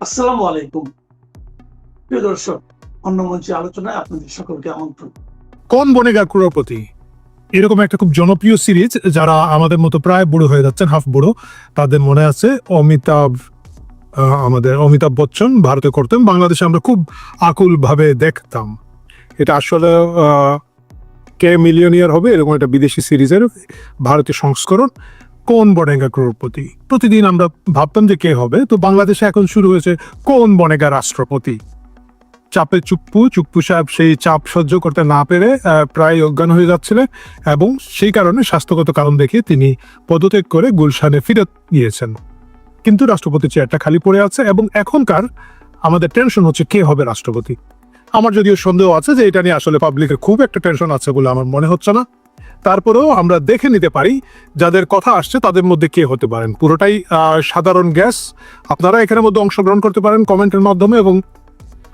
আসসালামু আলাইকুম। প্রিয় দর্শক, অন্য মঞ্চে আলোচনায় আপনাদের সকলকে আমন্ত্রণ। কোন বনেগা ক্রোড়পতি এরকম একটা খুব জনপ্রিয় সিরিজ, যারা আমাদের মতো প্রায় বুড়ো হয়ে যাচ্ছেন, হাফ বুড়ো, তাদের মনে আছে আমাদের অমিতাভ বচ্চন ভারতে করতেন, বাংলাদেশে আমরা খুব আকুল ভাবে দেখতাম। এটা আসলে কে মিলিয়নিয়ার হবে এরকম একটা বিদেশি সিরিজের ভারতীয় সংস্করণ। কোন বনেগা ক্রোড়পতি, প্রতিদিন আমরা ভাবতাম যে কে হবে, তো বাংলাদেশে এখন শুরু হয়েছে কোন বনেগা রাষ্ট্রপতি। চাপে চুপ্পু সাহেব সেই চাপ সহ্য করতে না পেরে প্রায় অজ্ঞান হয়ে যাচ্ছিলেন, এবং সেই কারণে স্বাস্থ্যগত কারণ দেখিয়ে তিনি পদত্যাগ করে গুলশানে ফিরত গিয়েছেন। কিন্তু রাষ্ট্রপতি চেয়ারটা খালি পড়ে আছে, এবং এখনকার আমাদের টেনশন হচ্ছে কে হবে রাষ্ট্রপতি। আমার যদিও সন্দেহ আছে যে এটা নিয়ে আসলে পাবলিকের খুব একটা টেনশন আছে বলে আমার মনে হচ্ছে না। তারপরেও আমরা দেখে নিতে পারি যাদের কথা আসছে তাদের মধ্যে কে হতে পারেন। পুরোটাই সাধারণ গ্যাস। আপনারা এখানের মধ্যে অংশগ্রহণ করতে পারেন কমেন্টের মাধ্যমে এবং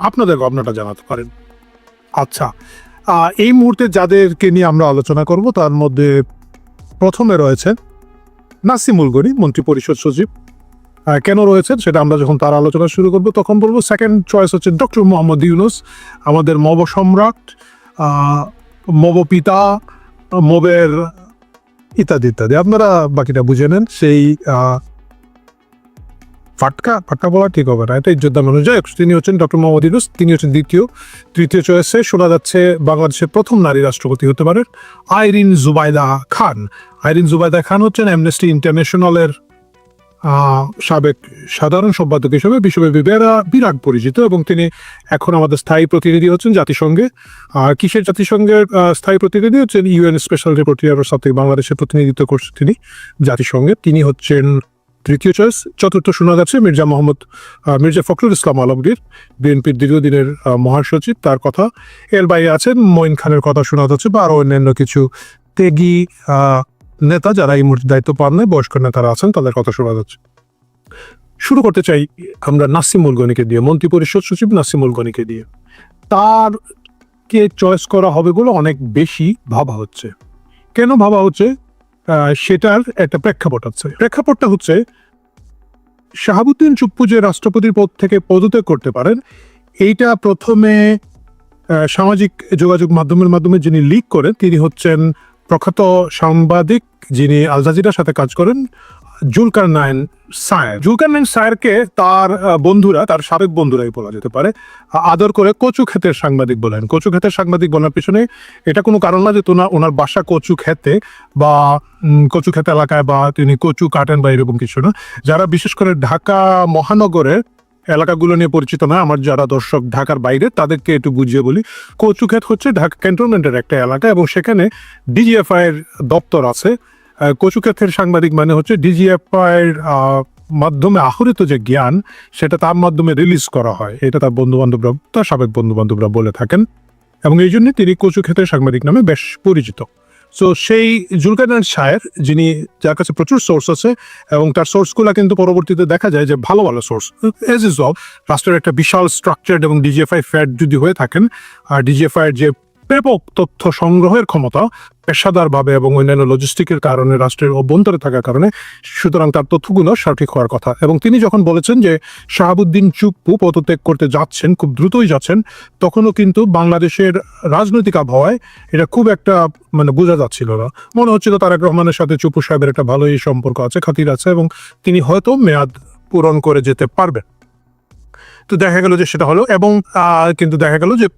আপনাদের ভাবনাটা জানাতে পারেন। আচ্ছা, এই মুহূর্তে যাদেরকে নিয়ে আমরা আলোচনা করব তার মধ্যে প্রথমে রয়েছেন নাসিমুল গনি, মন্ত্রী পরিষদ সচিব। কেন রয়েছেন সেটা আমরা যখন তার আলোচনা শুরু করব তখন বলবো। সেকেন্ড চয়েস হচ্ছে ডক্টর মোহাম্মদ ইউনুস, আমাদের মব সম্রাট, মব পিতা, মবের ইত্যাদি ইত্যাদি, আপনারা বাকিটা বুঝে নেন। সেই ফাটকা বলা ঠিক হবে না, এটাই যোদ্ধা মানুষ। যাই হোক, তিনি হচ্ছেন ডক্টর মোহাম্মদ ইউনুস, তিনি হচ্ছেন দ্বিতীয়। তৃতীয় চয়েসে শোনা যাচ্ছে বাংলাদেশের প্রথম নারী রাষ্ট্রপতি হতে পারেন আইরিন জুবাইদা খান। আইরিন জুবাইদা খান হচ্ছেন অ্যামনেস্টি ইন্টারন্যাশনালের সাবেক সাধারণ সম্পাদক হিসেবে বিশ্বব্যাপী বিরাট পরিচিত, এবং তিনি এখন আমাদের স্থায়ী প্রতিনিধি হচ্ছেন জাতিসংঘে। কিসের জাতিসংঘের স্থায়ী প্রতিনিধি হচ্ছেন? ইউএন স্পেশাল রিপোর্টারের সাথে বাংলাদেশের প্রতিনিধিত্ব করছেন তিনি জাতিসংঘে। তিনি হচ্ছেন তৃতীয় চয়েস। চতুর্থ শোনা যাচ্ছে মির্জা ফখরুল ইসলাম আলমগীর, বিএনপির দীর্ঘদিনের মহাসচিব, তার কথা। এর বাইরে আছেন মঈন খানের কথা শোনা যাচ্ছে, বা আরো অন্যান্য কিছু ত্যাগী নেতা যারা এই মুহূর্তে দায়িত্ব পান নাই, বয়স্ক নেতারা আছেন, তাদের কথা শোনা যাচ্ছে। শুরু করতে চাই আমরা নাসিমুল গনিকে দিয়ে, মন্ত্রী পরিষদ সচিব নাসিমুল গনিকে দিয়ে। তার কে চয়েস করা হবে বলে অনেক বেশি ভাবা হচ্ছে। কেন ভাবা হচ্ছে সেটার একটা প্রেক্ষাপট আছে। প্রেক্ষাপটটা হচ্ছে শাহাবুদ্দিন চুপ্পু যে রাষ্ট্রপতির পদ থেকে পদত্যাগ করতে পারেন, এইটা প্রথমে সামাজিক যোগাযোগ মাধ্যমে যিনি লিক করেন তিনি হচ্ছেন প্রখ্যাত সাংবাদিক যিনি আল জাজিরার সাথে কাজ করেন, জুলকারনাইন সায়েরকে তার বন্ধুরা, তার সাবেক বন্ধুরাই বলা যেতে পারে, আদর করে কচু ক্ষেতের সাংবাদিক বলেন। কচু ক্ষেতের সাংবাদিক বলার পিছনে এটা কোনো কারণ না যে ওনার বাসা কচু ক্ষেতে বা কচু ক্ষেত এলাকায়, বা তিনি কচু কাটেন বা এরকম কিছু না। যারা বিশেষ করে ঢাকা মহানগরের এলাকাগুলো নিয়ে পরিচিত না, আমার যারা দর্শক ঢাকার বাইরে, তাদেরকে একটু বুঝিয়ে বলি। কচুক্ষেত হচ্ছে ঢাকা ক্যান্টনমেন্টের একটা এলাকা, এবং সেখানে ডিজিএফআই এর দপ্তর আছে। কচুক্ষেতের সাংবাদিক মানে হচ্ছে ডিজিএফআই এর মাধ্যমে আহরিত যে জ্ঞান, সেটা তার মাধ্যমে রিলিজ করা হয়, এটা তার তার সাবেক বন্ধু বান্ধবরা বলে থাকেন, এবং এই জন্য তিনি কচুক্ষেতের সাংবাদিক নামে বেশ পরিচিত। সো সেই জুলকারনাইন সায়ের, যার কাছে প্রচুর সোর্স আছে, এবং তার সোর্সগুলো কিন্তু পরবর্তীতে দেখা যায় যে ভালো ভালো সোর্স। এজ ইজ অল, রাষ্ট্রের একটা বিশাল স্ট্রাকচার্ড এবং ডিজিএফআই ফ্যাট যদি হয়ে থাকেন, আর ডিজিএফআই এর যে ব্যাপক তথ্য সংগ্রহের ক্ষমতা পেশাদারভাবে এবং অন্যান্য লজিস্টিকের কারণে, রাষ্ট্রের অভ্যন্তরে থাকার কারণে, সুতরাং তার তথ্যগুলো সঠিক হওয়ার কথা। এবং তিনি যখন বলেছেন যে শাহাবুদ্দিন চুপ্পু পদত্যাগ করতে যাচ্ছেন, খুব দ্রুতই যাচ্ছেন, তখনও কিন্তু বাংলাদেশের রাজনৈতিক আবহাওয়ায় এটা খুব একটা বোঝা যাচ্ছিল না। মনে হচ্ছিল তারেক রহমানের সাথে চুপ্পু সাহেবের একটা ভালোই সম্পর্ক আছে, খাতির আছে, এবং তিনি হয়তো মেয়াদ পূরণ করে যেতে পারবেন। তো দেখা গেল যে সেটা হলো, এবং কিন্তু দেখা গেল যে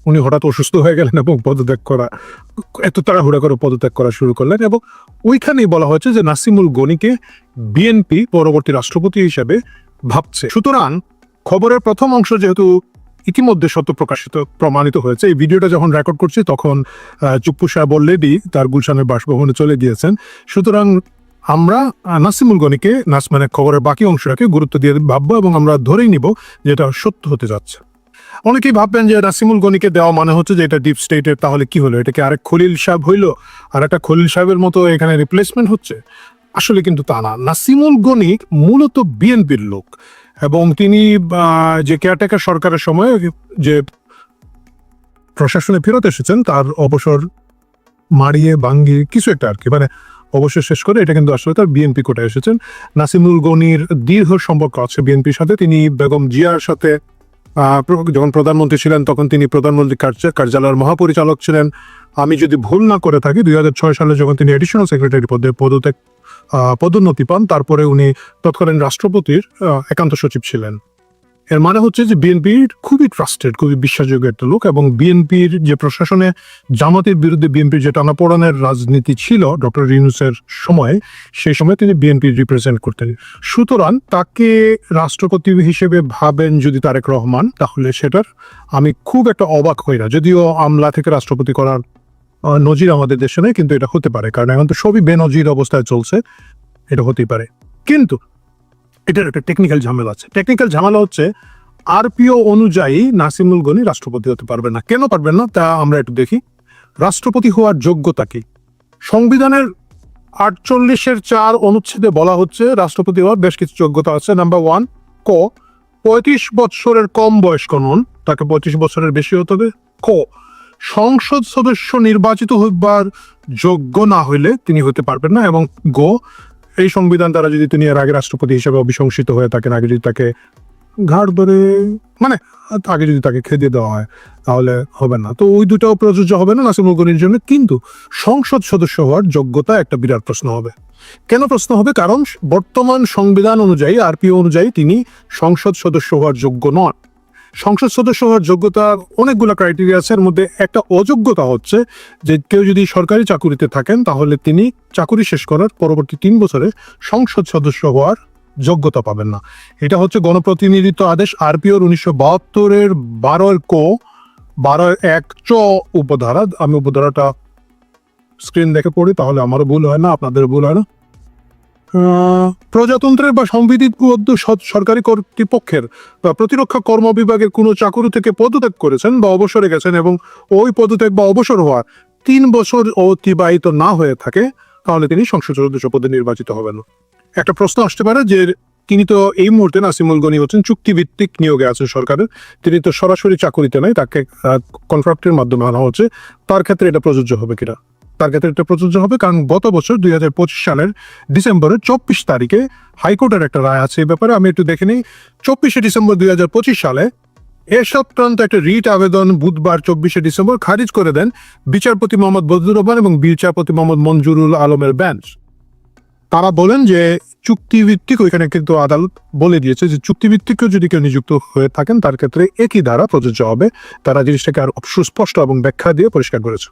উনি হঠাৎ অসুস্থ হয়ে গেলেন এবং এত তাড়াহুড়া করে পদত্যাগ করা শুরু করলেন, এবং ওইখানেই বলা হয়েছে যে নাসিমুল গনিকে বিএনপি পরবর্তী রাষ্ট্রপতি হিসেবে ভাবছে। সুতরাং খবরের প্রথম অংশ যেহেতু ইতিমধ্যে সত্য প্রমাণিত হয়েছে, এই ভিডিওটা যখন রেকর্ড করছি তখন চুপ্পু সাহেব অলরেডি তার গুলশানের বাসভবনে চলে গিয়েছেন। সুতরাং আমরা নাসিমুল গনিকে খবরের বাকি অংশটাকে গুরুত্ব দিয়ে ভাববো, এবং আমরা ধরেই নিব যে এটা সত্য হতে যাচ্ছে। অনেকেই ভাববেন যে নাসিমুল গনিকে দেওয়া মানে হচ্ছে যে এটা ডিপ স্টেটের, তাহলে কি হলো, এটা কি আরেক খলিল সাহেব হইলো, আর একটা খলিল সাহেবের মতো এখানে রিপ্লেসমেন্ট হচ্ছে? আসলে কিন্তু তা না। নাসিমুল গনি মূলত বিএনপির লোক, এবং তিনি যে কেয়ারটেকার সরকারের সময় যে প্রশাসনে ফেরত এসেছেন, তার অবসর মারিয়ে ভাঙ্গিয়ে কিছু একটা আর কি, অবশ্যই শেষ করে এটা কিন্তু আসলে তার বিএনপি কোটায় এসেছেন। নাসিমুল গনির দীর্ঘ সম্পর্ক আছে বিএনপির সাথে। তিনি বেগম জিয়ার সাথে যখন প্রধানমন্ত্রী ছিলেন তখন তিনি প্রধানমন্ত্রী কার্যালয়ের মহাপরিচালক ছিলেন। আমি যদি ভুল না করে থাকি 2006 সালে যখন তিনি এডিশনাল সেক্রেটারি পদে পদোন্নতি পান, তারপরে উনি তৎকালীন রাষ্ট্রপতির একান্ত সচিব ছিলেন। এর মানে হচ্ছে যে বিএনপির খুবই ট্রাস্টেড, খুবই বিশ্বাসযোগ্য একটা লোক। এবং বিএনপির যে প্রশাসনে জামাতের বিরুদ্ধে বিএনপির যে টানাপোড়েনের রাজনীতি ছিল ডক্টর ইউনূসের সময়, সেই সময় তিনি বিএনপি রিপ্রেজেন্ট করতেন। সুতরাং তাকে রাষ্ট্রপতি হিসেবে ভাবেন যদি তারেক রহমান, তাহলে সেটার আমি খুব একটা অবাক হই না। যদিও আমলা থেকে রাষ্ট্রপতি করার নজির আমাদের দেশে নেই, কিন্তু এটা হতে পারে, কারণ এখন তো সবই বেনজির অবস্থায় চলছে, এটা হতেই পারে। কিন্তু এটার একটা টেকনিক্যাল ঝামেলা আছে। টেকনিক্যাল ঝামেলা হচ্ছে আরপিও অনুযায়ী নাসিমুল গনি রাষ্ট্রপতি হতে পারবেন না। কেন পারবেন না তা আমরা একটু দেখি। রাষ্ট্রপতি হওয়ার যোগ্যতা কি? সংবিধানের 48(4) অনুচ্ছেদে বলা হচ্ছে রাষ্ট্রপতি হওয়ার বেশ কিছু যোগ্যতা আছে। নাম্বার 1, ক 35 বছরের কম বয়স্ক নন, তাকে 35 বছরের বেশি হতে হবে। ক সংসদ সদস্য নির্বাচিত হবার যোগ্য না হইলে তিনি হতে পারবেন না। এবং গ এই সংবিধান দ্বারা যদি তিনি এর আগে রাষ্ট্রপতি হিসেবে অভিশংসিত হয়ে থাকেন, আগে যদি তাকে ঘাড় ধরে আগে যদি তাকে খেদিয়ে দেওয়া হয়, তাহলে হবে না। তো ওই দুটাও প্রযোজ্য হবে না নাসিমুল গনির জন্য। কিন্তু সংসদ সদস্য হওয়ার যোগ্যতা একটা বিরাট প্রশ্ন হবে। কেন প্রশ্ন হবে? কারণ বর্তমান সংবিধান অনুযায়ী, আরপিও অনুযায়ী তিনি সংসদ সদস্য হওয়ার যোগ্য নন। সংসদ সদস্য হওয়ার যোগ্যতার অনেকগুলো ক্রাইটেরিয়া আছে। এর মধ্যে একটা অযোগ্যতা হচ্ছে যে কেউ যদি সরকারি চাকুরিতে থাকেন, তাহলে তিনি চাকুরি শেষ করার পরবর্তী 3 বছরে সংসদ সদস্য হওয়ার যোগ্যতা পাবেন না। এটা হচ্ছে গণপ্রতিনিধিত্ব আদেশ আরপিওর 1972-এর 12(1) চ উপধারা। আমি উপধারাটা স্ক্রিন দেখে পড়ি, তাহলে আমারও ভুল হয় না, আপনাদের ভুল হয় না। প্রজাতন্ত্রের বা সংবিধিবদ্ধ সরকারি কর্তৃপক্ষের বা প্রতিরক্ষা কর্ম বিভাগের কোনো চাকুরি থেকে পদত্যাগ করেছেন বা অবসরে গেছেন এবং ওই পদত্যাগ বা অবসর হওয়ার 3 বছর অতিবাহিত না হয়ে থাকে, তাহলে তিনি সংসদ সদস্য পদে নির্বাচিত হবেন না। একটা প্রশ্ন আসতে পারে যে তিনি তো এই মুহূর্তে নাসিমুল গনি হচ্ছেন চুক্তিভিত্তিক নিয়োগে আছেন সরকারের, তিনি তো সরাসরি চাকুরিতে নাই, তাকে কন্ট্রাক্টের মাধ্যমে আনা হচ্ছে। তার ক্ষেত্রে এটা প্রযোজ্য হবে কিনা? তার ক্ষেত্রে এটা প্রযোজ্য হবে, কারণ গত বছর 2025 সালের ডিসেম্বরের 24 তারিখে হাইকোর্টের একটা রায় আছে এই ব্যাপারে। আমি একটু দেখে নিই। 24শে ডিসেম্বর 2025 সালে এ সংক্রান্ত একটা রিট আবেদন বুধবার 24শে ডিসেম্বর খারিজ করে দেন বিচারপতি মোহাম্মদ বজলুর রহমান এবং বিচারপতি মোহাম্মদ মঞ্জুরুল আলমের বেঞ্চ। তারা বলেন যে চুক্তিভিত্তিক, ওইখানে কিন্তু আদালত বলে দিয়েছে যে চুক্তিভিত্তিকও যদি কেউ নিযুক্ত হয়ে থাকেন তার ক্ষেত্রে একই ধারা প্রযোজ্য হবে। তারা জিনিসটাকে আর সুস্পষ্ট এবং ব্যাখ্যা দিয়ে পরিষ্কার করেছে।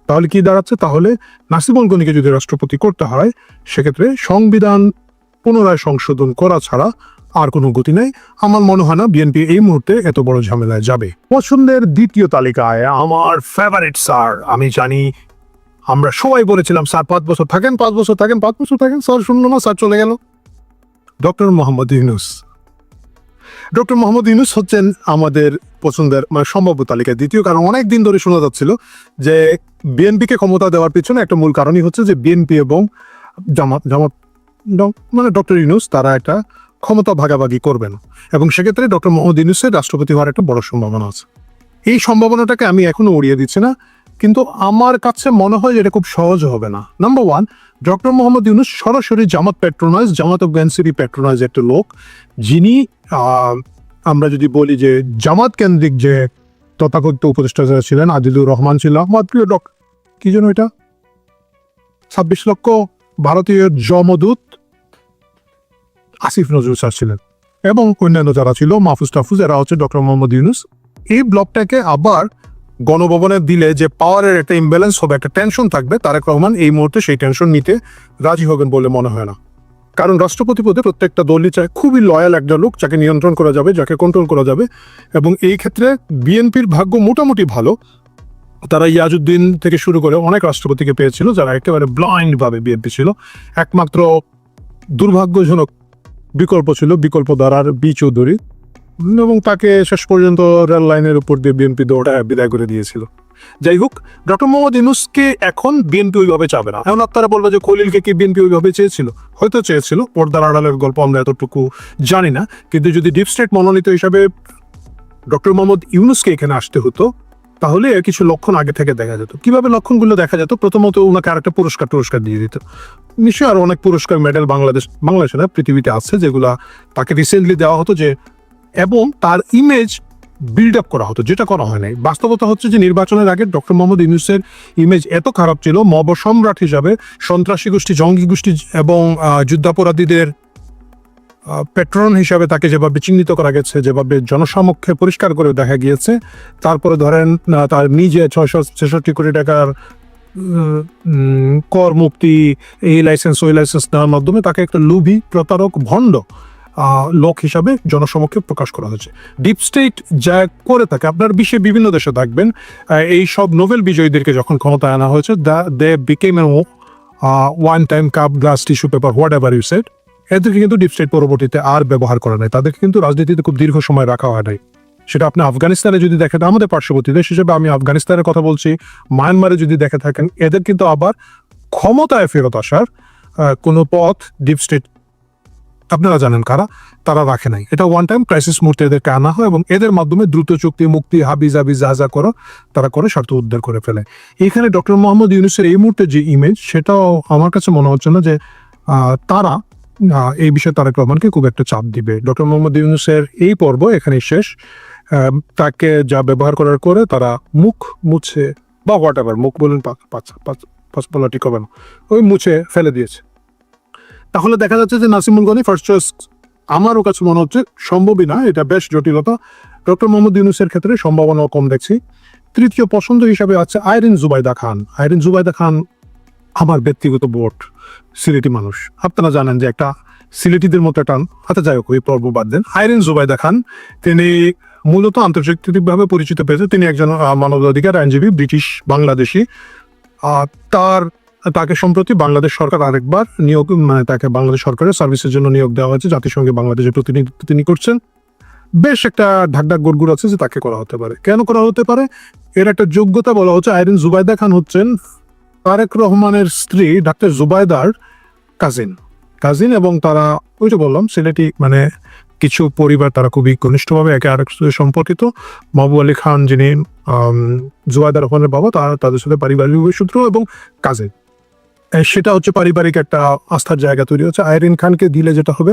তাহলে কি দাঁড়াচ্ছে? তাহলে নাসিমুল গনিকে যদি রাষ্ট্রপতি করতে হয়, সেক্ষেত্রে সংবিধান পুনরায় সংশোধন করা ছাড়া আর কোনো গতি নেই। আমার মনে হয় না বিএনপি এই মুহূর্তে এত বড় ঝামেলায় যাবে। পছন্দের দ্বিতীয় তালিকায় আমার ফেভারিট স্যার, আমি জানি আমরা সবাই বলেছিলাম স্যার 5 বছর থাকেন, 5 বছর থাকেন, 5 বছর থাকেন, স্যার শুনলো না, স্যার চলে গেল। ডক্টর মোহাম্মদ ইউনূস। ডক্টর মোহাম্মদ ইউনূস হচ্ছেন আমাদের পছন্দের সম্ভাব্য তালিকায় দ্বিতীয়। কারণ অনেক দিন ধরে শোনা যাচ্ছিল যে বিএনপিকে ক্ষমতা দেওয়ার পিছনে একটা মূল কারণই হচ্ছে যে বিএনপি এবং জামাত ডক্টর ইউনূস তারা একটা ক্ষমতা ভাগাভাগি করবেন, এবং সেক্ষেত্রে ডক্টর মোহাম্মদ ইউনূসের রাষ্ট্রপতি হওয়ার একটা বড় সম্ভাবনা আছে। এই সম্ভাবনাটাকে আমি এখনো উড়িয়ে দিচ্ছি না, কিন্তু আমার কাছে মনে হয় যে এটা খুব সহজ হবে না। নাম্বার 1, ডক্টর মোহাম্মদ ইউনূস সরাসরি জামাত অফ এনসিপি প্যাট্রোনাইজ একটা লোক, যিনি আমরা যদি বলি যে জামাত কেন্দ্রিক যে তথাকথিত উপদেষ্টা যারা ছিলেন, আদিলুর রহমান ছিল, কি যেন এটা 26 লক্ষ ভারতীয় জমদূত আসিফ নজরুল স্যার ছিলেন, এবং অন্যান্য যারা ছিল মাহফুজ টাফুজ, এরা হচ্ছে ডক্টর মোহাম্মদ ইউনূস। এই ব্লকটাকে আবার গণভবনে দিলে যে পাওয়ারের একটা ইমব্যালেন্স হবে, একটা টেনশন থাকবে, তারেক রহমান এই মুহূর্তে সেই টেনশন নিতে রাজি হবেন বলে মনে হয় না। কারণ রাষ্ট্রপতি পদে প্রত্যেকটা দলই চায় খুবই লয়াল একটা লোক, যাকে নিয়ন্ত্রণ করা যাবে, যাকে কন্ট্রোল করা যাবে। এবং এই ক্ষেত্রে বিএনপির ভাগ্য মোটামুটি ভালো। তারা ইয়াজউদ্দিন থেকে শুরু করে অনেক রাষ্ট্রপতিকে পেয়েছিল যারা একেবারে ব্লাইন্ড ভাবে বিএনপি ছিল। একমাত্র দুর্ভাগ্যজনক বিকল্প ছিল বিকল্প ধারার বি চৌধুরী, এবং তাকে শেষ পর্যন্ত রেল লাইনের উপর দিয়ে বিএনপি দৌড়া বিদায় করে দিয়েছিল। যাই হোক, ডক্টর মোহাম্মদ ইউনূসকে এখন বিএনপি ওইভাবে চাবে না। এখন আপনারা বলবে যে খলিলকে কি বিএনপি ওইভাবে চেয়েছিল? হয়তো চেয়েছিল, পর্দার আড়ালের গল্প আমরা এতটুকু জানি না। কিন্তু যদি ডিপ স্টেট মনোনীত হিসাবে ডক্টর মোহাম্মদ ইউনূসকে এখানে আসতে হতো, তাহলে এর কিছু লক্ষণ আগে থেকে দেখা যেত। কিভাবে লক্ষণগুলো দেখা যেত? প্রথমত ওনাকে আরেকটা পুরস্কার দিয়ে দিত। নিশ্চয়ই আরো অনেক পুরস্কার মেডেল বাংলাদেশে না পৃথিবীতে আছে যেগুলা তাকে রিসেন্টলি দেওয়া হতো, যে এবং তার ইমেজ বিল্ড আপ করা হতো, যেটা করা হয় নাই। বাস্তবতা হচ্ছে যে নির্বাচনের আগে ডক্টর মোহাম্মদ ইউনূসের ইমেজ এত খারাপ ছিল, মব সম্রাট হিসাবে সন্ত্রাসী গোষ্ঠী, জঙ্গি গোষ্ঠী এবং যুদ্ধাপরাধীদের প্যাট্রন হিসাবে তাকে যেভাবে চিহ্নিত করা গেছে, যেভাবে জনসমক্ষে পরিষ্কার করে দেখা গিয়েছে, তারপরে ধরেন তার নিজে 666 কোটি টাকার কর মুক্তি, এই লাইসেন্স ওই লাইসেন্স নেওয়ার মাধ্যমে তাকে একটা লোভী, প্রতারক, ভণ্ড লোক হিসাবে জনসমক্ষে প্রকাশ করা হয়েছে। ডিপ স্টেট যা করে থাকে, আপনার বিশ্বে বিভিন্ন দেশে থাকবেন, এই সব নোবেল বিজয়ীদেরকে যখন ক্ষমতায় আনা হয়েছে, they became one time cup, glass, tissue paper, whatever you said, এদেরকে কিন্তু ডিপ স্টেট পরবর্তীতে আর ব্যবহার করা নাই, তাদেরকে কিন্তু রাজনীতিতে খুব দীর্ঘ সময় রাখা হয় নাই। সেটা আপনি আফগানিস্তানে যদি দেখেন, আমাদের পার্শ্ববর্তী দেশ হিসেবে আমি আফগানিস্তানের কথা বলছি, মায়ানমারে যদি দেখে থাকেন, এদের কিন্তু আবার ক্ষমতায় ফেরত আসার কোনো পথ ডিপ স্টেট, আপনারা জানেন কারা, তারা রাখে নাই। এটা ওয়ান টাইম ক্রাইসিস মুহূর্তে এদেরকে আনা হয় এবং এদের মাধ্যমে দ্রুত চুক্তি, মুক্তি, হাবি জাবি যা যা করো তারা করে স্বার্থ উদ্ধার করে ফেলে। এখানে ডক্টর মোহাম্মদ ইউনূসের এই মুহূর্তে যে ইমেজ, সেটাও আমার কাছে মনে হচ্ছে না যে তারা এই বিষয়ে তারেক রহমানকে খুব একটা চাপ দিবে। ডক্টর মোহাম্মদ ইউনূসের এই পর্ব এখানে শেষ। তাকে যা ব্যবহার করার করে তারা মুখ মুছে বা হোয়াট এভার, মুখ বলেন বলা ঠিক হবে না, ওই মুছে ফেলে দিয়েছে। তাহলে দেখা যাচ্ছে যে নাসিমুল গনি ফার্স্ট চয়েস আমারও কাছে মনে হচ্ছে সম্ভবই না, এটা বেশ জটিলতা। ডক্টর মোহাম্মদ ইউনূসের ক্ষেত্রে সম্ভাবনা কম দেখছি। তৃতীয় পছন্দ হিসাবে আছে আইরিন জুবাইদা খান। আইরিন জুবাইদা খান আমার ব্যক্তিগত ভোট, সিলেটি মানুষ, আপনারা জানেন যে একটা সিলেটিদের মতো একটা হাতে যাই হোক, ওই পর্ব বাদ দেন। আইরিন জুবাইদা খান, তিনি মূলত আন্তর্জাতিকভাবে পরিচিত পেয়েছে, তিনি একজন মানবাধিকার আইনজীবী, ব্রিটিশ বাংলাদেশি। তাকে সম্প্রতি বাংলাদেশ সরকার আরেকবার নিয়োগ, মানে তাকে বাংলাদেশ সরকারের সার্ভিসের জন্য নিয়োগ দেওয়া হয়েছে, জাতিসংঘে বাংলাদেশের প্রতিনিধিত্ব তিনি করছেন। বেশ একটা ঢাকঢাক গড়গুড় আছে যে তাকে করা হতে পারে। কেন করা হতে পারে? এর একটা যোগ্যতা বলা হচ্ছে, আইরিন জুবাইদা খান হচ্ছেন তারেক রহমানের স্ত্রী ডাক্তার জুবাইদার কাজিন এবং তারা, ওই যে বললাম সিলেটি, মানে কিছু পরিবার তারা খুবই ঘনিষ্ঠভাবে একে আরেক সাথে সম্পর্কিত। মাহবুব আলী খান যিনি জুবাইদা রহমানের বাবা, তাদের সাথে পারিবারিক সূত্র এবং কাজিন, সেটা হচ্ছে পারিবারিক একটা আস্থার জায়গা তৈরি হচ্ছে। আইরিন খানকে দিলে যেটা হবে,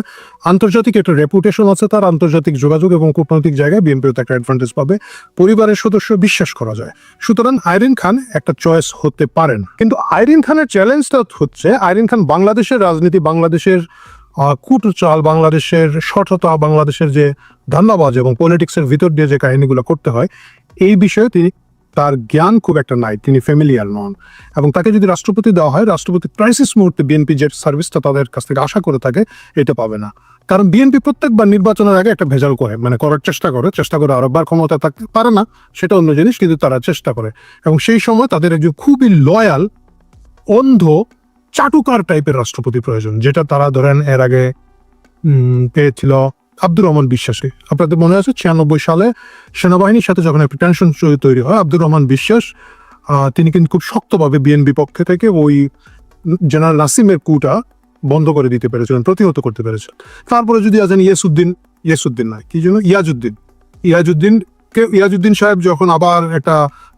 আন্তর্জাতিক একটা রেপুটেশন আছে তার, আন্তর্জাতিক যোগাযোগ এবং কূটনৈতিক জায়গায় বিএনপিও একটা অ্যাডভান্টেজ পাবে, পরিবারের সদস্য বিশ্বাস করা যায়। সুতরাং আইরিন খান একটা চয়েস হতে পারেন। কিন্তু আইরিন খানের চ্যালেঞ্জটা হচ্ছে, আইরিন খান বাংলাদেশের রাজনীতি, বাংলাদেশের কূটচাল, বাংলাদেশের সঠতা, বাংলাদেশের যে ধান্দাবাজ এবং পলিটিক্সের ভিতর দিয়ে যে কাহিনীগুলো করতে হয়, এই বিষয়ে তার জ্ঞান খুব একটা নাই, তিনি ফ্যামিলিয়ার নন। এবং তাকে যদি রাষ্ট্রপতি দেওয়া হয়, রাষ্ট্রপতি ক্রাইসিস মুহূর্তে বিএনপি যে সার্ভিসটা তাদের কাছ থেকে আশা করে থাকে, এটা পাবে না। কারণ বিএনপি প্রত্যেকবার নির্বাচনের আগে একটা ভেজাল করে, মানে করার চেষ্টা করে আরেকবার ক্ষমতা থাকতে পারে না, সেটা অন্য জিনিস, কিন্তু তারা চেষ্টা করে। এবং সেই সময় তাদের একজন খুবই লয়াল, অন্ধ, চাটুকার টাইপের রাষ্ট্রপতি প্রয়োজন, যেটা তারা ধরেন এর আগে পেয়েছিল আব্দুর রহমান বিশ্বাসকে। আপনাদের মনে আছে 96 সালে সেনাবাহিনীর সাথে যখন একটা টেনশন তৈরি হয়, আব্দুর রহমান বিশ্বাস তিনি কিন্তু খুব শক্তভাবে বিএনপি পক্ষে থেকে ওই জেনারেল নাসিমের কুটা বন্ধ করে দিতে পেরেছিলেন, প্রতিহত করতে পেরেছেন। তারপরে যদি আছেন ইয়াসুদ্দিন নয়, কি জন্য ইয়াজউদ্দিন সাহেব যখন আবার একটা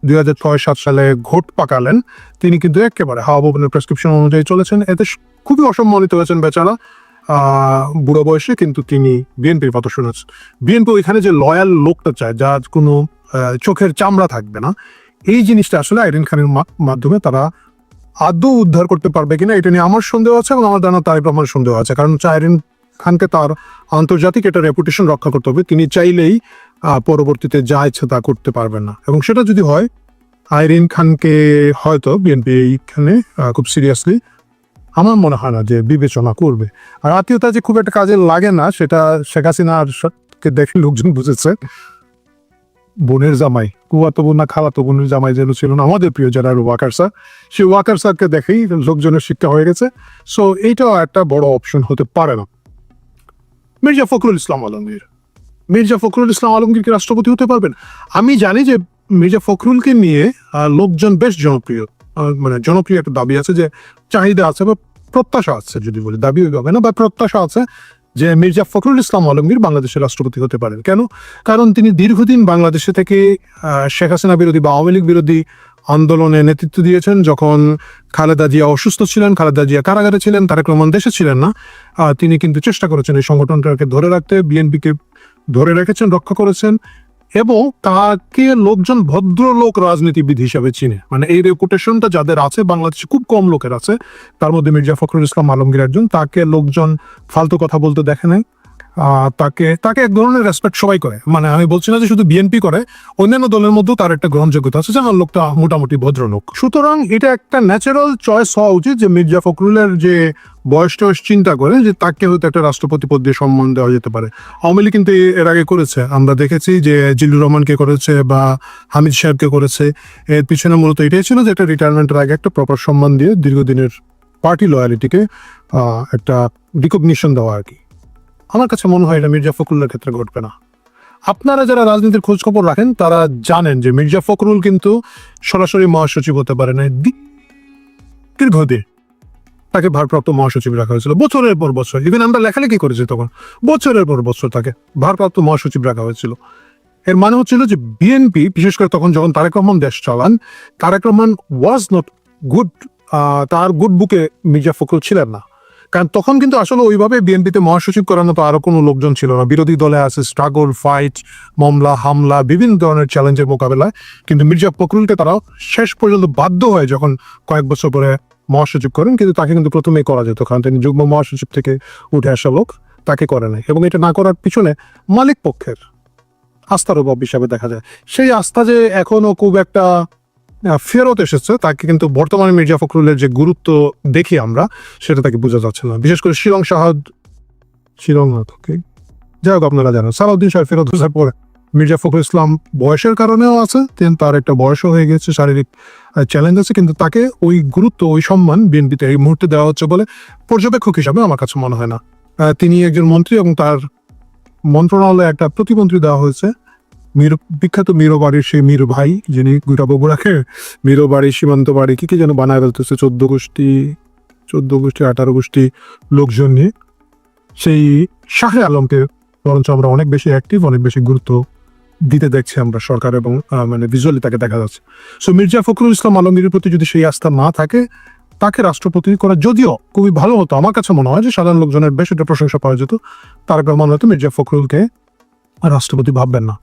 2006-07 সালে ঘোট পাকালেন, তিনি কিন্তু একেবারে হাওয়া ভবনের প্রেসক্রিপশন অনুযায়ী চলেছেন। এতে খুবই অসম্মানিত হয়েছেন বেচারা বুড়ো বয়সে, কিন্তু তিনি বিএনপির কথা শুনেছেন। বিএনপি ওইখানে যে লয়াল লোকটা চায়, যার কোনো চোখের চামড়া থাকবে না, এই জিনিসটা আসলে আইরিন খানের মাধ্যমে তারা আদৌ উদ্ধার করতে পারবে কিনা, এটা নিয়ে আমার সন্দেহ আছে এবং আমার জানা তারেক রহমানের সন্দেহ আছে। কারণ আইরিন খানকে তার আন্তর্জাতিক একটা রেপুটেশন রক্ষা করতে হবে, তিনি চাইলেই পরবর্তীতে যা ইচ্ছে তা করতে পারবেন না। এবং সেটা যদি হয়, আইরিন খানকে হয়তো বিএনপি এইখানে খুব সিরিয়াসলি আমার মনে হয় না যে বিবেচনা করবে। আর আত্মীয়তা যে খুব একটা কাজে লাগে না, সেটা শেখ হাসিনার দেখে লোকজন বুঝেছে। বোনের জামাই, কুয়াতো বোন না খালাতো বোনের জামাই যেন ছিল না আমাদের প্রিয় যারা ওয়াকার স্যার, সেই ওয়াকার স্যারকে দেখেই লোকজনের শিক্ষা হয়ে গেছে। সো এইটাও একটা বড় অপশন হতে পারে না। মির্জা ফখরুল ইসলাম আলমগীর কি রাষ্ট্রপতি হতে পারবেন? আমি জানি যে মির্জা ফখরুলকে নিয়ে লোকজন বেশ জনপ্রিয়, মানে জনপ্রিয় একটা দাবি আছে, যে চাহিদা আছে বা প্রত্যাশা আছে, যদি বলি দাবি হবে না, বা প্রত্যাশা আছে যে মির্জা ফখরুল ইসলাম আলমগীর বাংলাদেশের রাষ্ট্রপতি হতে পারেন। কেন? কারণ তিনি দীর্ঘদিন বাংলাদেশে থেকে শেখ হাসিনা বিরোধী বা আওয়ামী লীগ বিরোধী আন্দোলনে নেতৃত্ব দিয়েছেন। যখন খালেদা জিয়া অসুস্থ ছিলেন, খালেদা জিয়া কারাগারে ছিলেন, তারেক রহমান দেশে ছিলেন না, তিনি কিন্তু চেষ্টা করেছেন এই সংগঠনটাকে ধরে রাখতে, বিএনপিকে ধরে রেখেছেন, রক্ষা করেছেন, এবং তাকে লোকজন ভদ্রলোক রাজনীতিবিদ হিসাবে চিনে। মানে এই রেপুটেশনটা যাদের আছে বাংলাদেশে খুব কম লোকের আছে, তার মধ্যে মির্জা ফখরুল ইসলাম আলমগীর একজন। তাকে লোকজন ফালতু কথা বলতে দেখে নাই। তাকে তাকে এক ধরনের রেসপেক্ট সবাই করে। মানে আমি বলছি না যে শুধু বিএনপি করে, অন্যান্য দলের মধ্যেও তার একটা গ্রহণযোগ্যতা আছে, যেমন লোকটা মোটামুটি ভদ্রলোক। সুতরাং এটা একটা ন্যাচারাল চয়েস হওয়া উচিত যে মির্জা ফখরুলের যে বয়স টয়স চিন্তা করে যে তাকে হয়তো একটা রাষ্ট্রপতি পদ দিয়ে সম্মান দেওয়া যেতে পারে। আওয়ামী লীগ কিন্তু এর আগে করেছে, আমরা দেখেছি যে জিল্লুর রহমানকে করেছে বা হামিদ সাহেবকে করেছে। এর পিছনে মূলত এটাই ছিল যে একটা রিটায়ারমেন্টের আগে একটা প্রপার সম্মান দিয়ে দীর্ঘদিনের পার্টি লয়ালিটিকে একটা রিকগনিশন দেওয়া আর কি। আমার কাছে মনে হয় এটা মির্জা ফখরুলের ক্ষেত্রে ঘটবে না। আপনারা যারা রাজনীতির খোঁজ খবর রাখেন তারা জানেন যে মির্জা ফখরুল কিন্তু সরাসরি মহাসচিব হতে পারে না। দীর্ঘদিন তাকে ভারপ্রাপ্ত মহাসচিব রাখা হয়েছিল বছরের পর বছর। ইভেন আমরা লেখালেখি করেছি তখন, বছরের পর বছর তাকে ভারপ্রাপ্ত মহাসচিব রাখা হয়েছিল। এর মানে হচ্ছিল যে বিএনপি, বিশেষ করে তখন যখন তারেক রহমান দেশ চালান, Tarique Rahman was not good, তার গুড বুকে মির্জা ফখরুল ছিলেন না। কারণ তখন কিন্তু আসলে ওইভাবে বিএনপিতে মহাসচিব করার মতো আরো কোনো লোকজন ছিল না। বিরোধী দলে আছে স্ট্রাগল, ফাইট, মামলা, হামলা, বিভিন্ন ধরনের চ্যালেঞ্জের মোকাবেলায় কিন্তু মির্জা ফখরুলকে তারা শেষ পর্যন্ত বাধ্য হয় যখন কয়েক বছর পরে মহাসচিব করেন। কিন্তু তাকে কিন্তু প্রথমেই করা যেত, কারণ তিনি যুগ্ম মহাসচিব থেকে উঠে আসা লোক, তাকে করে নাই। এবং এটা না করার পিছনে মালিক পক্ষের আস্থার অভাব হিসাবে দেখা যায়। সেই আস্থা যে এখনো খুব একটা ফেরত এসেছে, তাকে কিন্তু বর্তমানে মির্জা ফখরুলের যে গুরুত্ব দেখি আমরা, সেটা তাকে বোঝা যাচ্ছে না। বিশেষ করে শিলং যাই হোক, আপনারা জানেন সালাউদ্দিন সাহেব ফেরত আসার পরে মির্জা ফখরুল ইসলাম বয়সের কারণেও আছে, তার একটা বয়সও হয়ে গেছে, শারীরিক চ্যালেঞ্জ আছে, কিন্তু তাকে ওই গুরুত্ব, ওই সম্মান বিএনপিতে এই মুহূর্তে দেওয়া হচ্ছে বলে পর্যবেক্ষক হিসাবে আমার কাছে মনে হয় না। তিনি একজন মন্ত্রী এবং তার মন্ত্রণালয়ে একটা প্রতিমন্ত্রী দেওয়া হয়েছে, বিখ্যাত মিরো বাড়ির সেই মির ভাই, যিনি গোটা বগুড়াকে মিরো বাড়ি, সীমান্ত বাড়ি কি যেন বানায় ফেলতেছে 14 গোষ্ঠী 18 গোষ্ঠী লোকজন নিয়ে। সেই শাহে আলমকে বরঞ্চ আমরা অনেক বেশি অ্যাক্টিভ, অনেক বেশি গুরুত্ব দিতে দেখছি আমরা সরকার, এবং মানে ভিজুয়ালি তাকে দেখা যাচ্ছে। সো মির্জা ফখরুল ইসলাম আলমগীরের প্রতি যদি সেই আস্থা না থাকে, তাকে রাষ্ট্রপতি করা যদিও খুবই ভালো হতো, আমার কাছে মনে হয় যে সাধারণ লোকজনের বেশ একটা প্রশংসা পাওয়া যেত। তারেক রহমান হয়তো মির্জা ফখরুলকে রাষ্ট্রপতি ভাববেন না।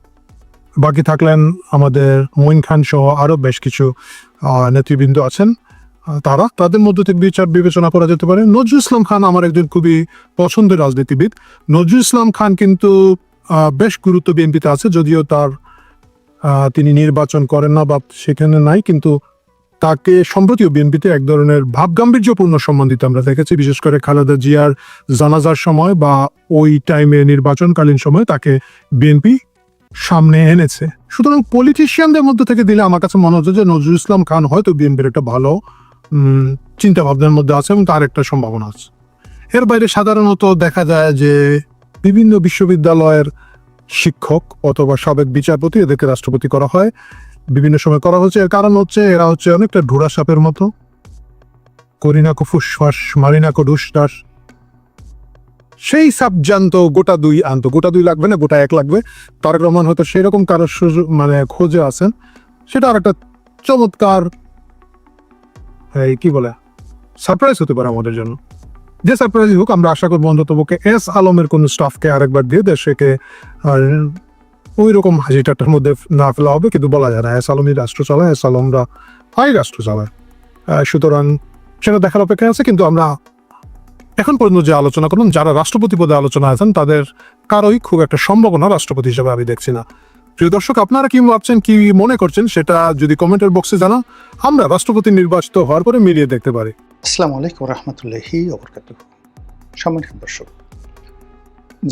বাকি থাকলেন আমাদের মঈন খান সহ আরো বেশ কিছু নেতৃবৃন্দ আছেন, তাদের মধ্যে থেকে বিচার বিবেচনা করা যেতে পারে। নজরুল ইসলাম খান আমার একজন খুবই পছন্দের রাজনীতিবিদ। নজরুল ইসলাম খান কিন্তু বেশ গুরুত্ব বিএনপিতে আছে, যদিও তিনি নির্বাচন করেন না বা সেখানে নাই, কিন্তু তাকে সম্প্রতিও বিএনপিতে এক ধরনের ভাবগাম্ভীর্যপূর্ণ সম্মান দিতে আমরা দেখেছি, বিশেষ করে খালেদা জিয়ার জানাজার সময় বা ওই টাইমে নির্বাচনকালীন সময় তাকে বিএনপি সামনে এনেছে। সুতরাং পলিটিশিয়ানদের মধ্যে থেকে দিলে আমার কাছে মনে হচ্ছে যে নজরুল ইসলাম খান হয়তো বিএনপির একটা ভালো চিন্তা ভাবনার মধ্যে আছে এবং তার একটা সম্ভাবনা আছে। এর বাইরে সাধারণত দেখা যায় যে বিভিন্ন বিশ্ববিদ্যালয়ের শিক্ষক অথবা সাবেক বিচারপতি, এদেরকে রাষ্ট্রপতি করা হয়, বিভিন্ন সময় করা হচ্ছে। এর কারণ হচ্ছে এরা হচ্ছে অনেকটা ঢোড়া সাপের মতো, করিনাকো ফুসফাস মারিনাকো ডুসটাস, সেই সাপ জানতো গোটা দুই লাগবে না, গোটা এক লাগবে। তারেক রহমান হয়তো সেই রকম কারোর মানে খোঁজে আছেন। সেটা আর একটা চমৎকার কি বলে সারপ্রাইজ হতে পারে আমাদের জন্য। যে সারপ্রাইজ হোক, আমরা আশা করবো অন্ততপক্ষে এস আলমের কোন স্টাফকে আরেকবার দিয়ে দেশকে ওই রকম হাসিটাটার মধ্যে না ফেলা হবে। কিন্তু বলা যায় না, এস আলমই রাষ্ট্র চালায়, এস আলমরা রাষ্ট্র চালায়। সুতরাং সেটা দেখার অপেক্ষা আছে। কিন্তু আমরা এখন পর্যন্ত যে আলোচনা করলাম, যারা রাষ্ট্রপতি পদে আলোচনা আছেন তাদের কারোই খুব একটা সম্ভাবনা রাষ্ট্রপতি হিসেবে আমি দেখছি না। প্রিয় দর্শক, আপনারা কি ভাবছেন, কি মনে করছেন, সেটা যদি কমেন্টের বক্সে জানান, আমরা রাষ্ট্রপতি নির্বাচিত হওয়ার পরে মিলিয়ে দেখতে পারি। আসসালামু আলাইকুম রহমতুল্লাহি ওয়া বারাকাতুহু। সম্মানিত দর্শক,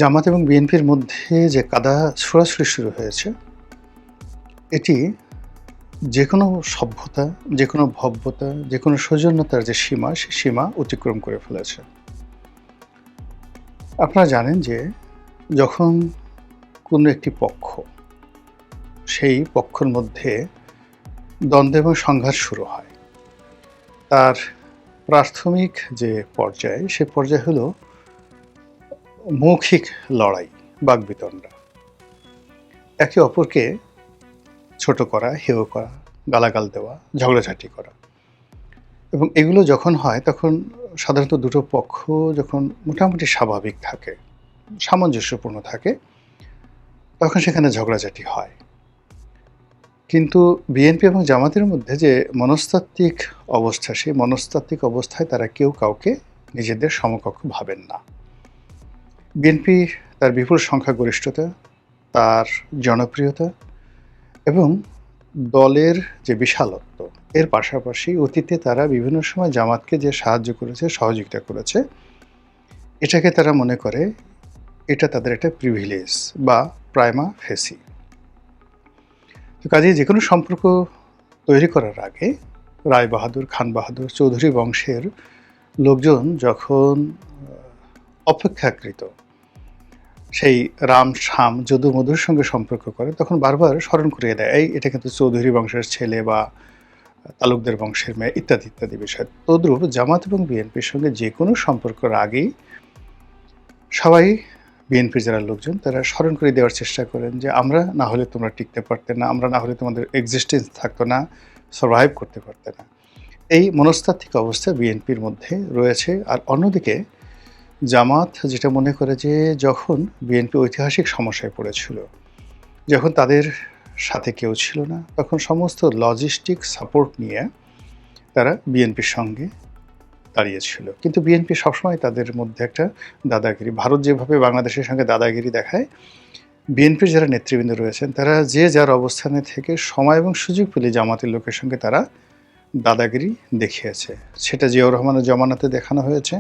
জামাত এবং বিএনপির মধ্যে যে কাদা ছোড়াছুড়ি শুরু হয়েছে, এটি যে কোনো সভ্যতা, যে কোনো ভব্যতা, যে কোনো সৌজন্যতার যে সীমা, সে সীমা অতিক্রম করে ফেলেছে। আপনারা জানেন যে যখন কোনো একটি পক্ষ, সেই পক্ষের মধ্যে দ্বন্দ্ব এবং সংঘাত শুরু হয়, তার প্রাথমিক যে পর্যায়, সে পর্যায় হলো মৌখিক লড়াই, বাকবিতণ্ডা, একে অপরকে ছোট করা, হেয় করা, গালাগাল দেওয়া, ঝগড়াঝাটি করা। এবং এগুলো যখন হয় তখন সাধারণত দুটো পক্ষ যখন মোটামুটি স্বাভাবিক থাকে, সামঞ্জস্যপূর্ণ থাকে, তখন সেখানে ঝগড়াঝাটি হয়। কিন্তু বিএনপি এবং জামাতের মধ্যে যে মনস্তাত্ত্বিক অবস্থা, সেই মনস্তাত্ত্বিক অবস্থায় তারা কেউ কাউকে নিজেদের সমকক্ষ ভাবেন না। বিএনপি তার বিপুল সংখ্যাগরিষ্ঠতা, তার জনপ্রিয়তা এবং দলের যে বিশালত্ব, এর পাশাপাশি অতীতে তারা বিভিন্ন সময় জামাতকে যে সাহায্য করেছে, সহযোগিতা করেছে, এটাকে তারা মনে করে এটা তাদের একটা প্রিভিলেজ বা প্রাইমা ফেসি। তো কাজেই যে কোনো সম্পর্ক তৈরি করার আগে রায় বাহাদুর, খান বাহাদুর, চৌধুরী বংশের লোকজন যখন অপেক্ষাকৃত সেই রাম শাম যদু মধুর সঙ্গে সম্পর্ক করে, তখন বারবার স্মরণ করিয়ে দেয়, এটা কিন্তু চৌধুরী বংশের ছেলে বা তালুকদার বংশের মেয়ে, ইত্যাদি ইত্যাদি বিষয়। তদ্রূপ জামাত এবং বিএনপির সঙ্গে যে কোনো সম্পর্কের আগেই সবাই, বিএনপির যারা লোকজন, তারা স্মরণ করে দেওয়ার চেষ্টা করেন যে আমরা না হলে তোমরা টিকতে পারতে না, আমরা না হলে তোমাদের এক্সিস্টেন্স থাকতো না, সার্ভাইভ করতে পারতে না। এই মনস্তাত্ত্বিক অবস্থা বিএনপির মধ্যে রয়েছে। আর অন্যদিকে জামাত যেটা মনে করে যে যখন বিএনপি ঐতিহাসিক সমস্যায় পড়েছিল, যখন তাদের সাথে কেউ ছিল না, তখন সমস্ত লজিস্টিক সাপোর্ট নিয়ে তারা বিএনপির সঙ্গে দাঁড়িয়েছিল। কিন্তু বিএনপি সবসময় তাদের মধ্যে একটা দাদাগিরি, ভারত যেভাবে বাংলাদেশের সঙ্গে দাদাগিরি দেখায়, বিএনপির যারা নেতৃবৃন্দ রয়েছেন তারা যে যার অবস্থানে থেকে সময় এবং সুযোগ পেলে জামাতের লোকের সঙ্গে তারা দাদাগিরি দেখিয়েছে। সেটা জিয়াউর রহমানের জমানাতে দেখানো হয়েছে,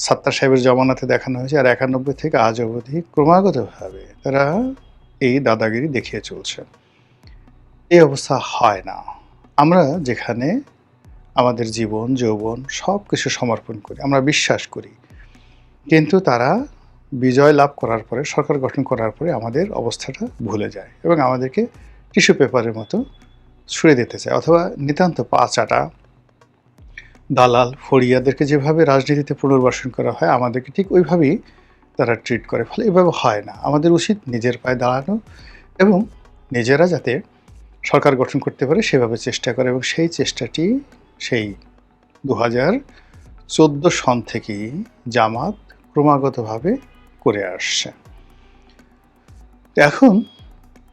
সাত্তার সাহেবের জমানাতে দেখানো হয়েছে, আর 91 থেকে আজ অবধি ক্রমাগতভাবে তারা এই দাদাগিরি দেখিয়ে চলছে। এই অবস্থা হয় না। আমরা যেখানে আমাদের জীবন যৌবন সব কিছু সমর্পণ করি, আমরা বিশ্বাস করি, কিন্তু তারা বিজয় লাভ করার পরে, সরকার গঠন করার পরে আমাদের অবস্থাটা ভুলে যায় এবং আমাদেরকে টিস্যু পেপারের মতো ছুঁড়ে দিতে চায়, অথবা নিতান্ত পা চাটা দালাল ফড়িয়াদেরকে যেভাবে রাজনীতিতে পুনর্বাসন করা হয়, আমাদেরকে ঠিক ওইভাবেই তারা ট্রিট করে। ফলে এভাবে হয় না। আমাদের উচিত নিজের পায়ে দাঁড়ানো এবং নিজেরা যাতে সরকার গঠন করতে পারে সেভাবে চেষ্টা করে, এবং সেই চেষ্টাটি সেই 2014 সন থেকেই জামাত ক্রমাগতভাবে করে আসছে। এখন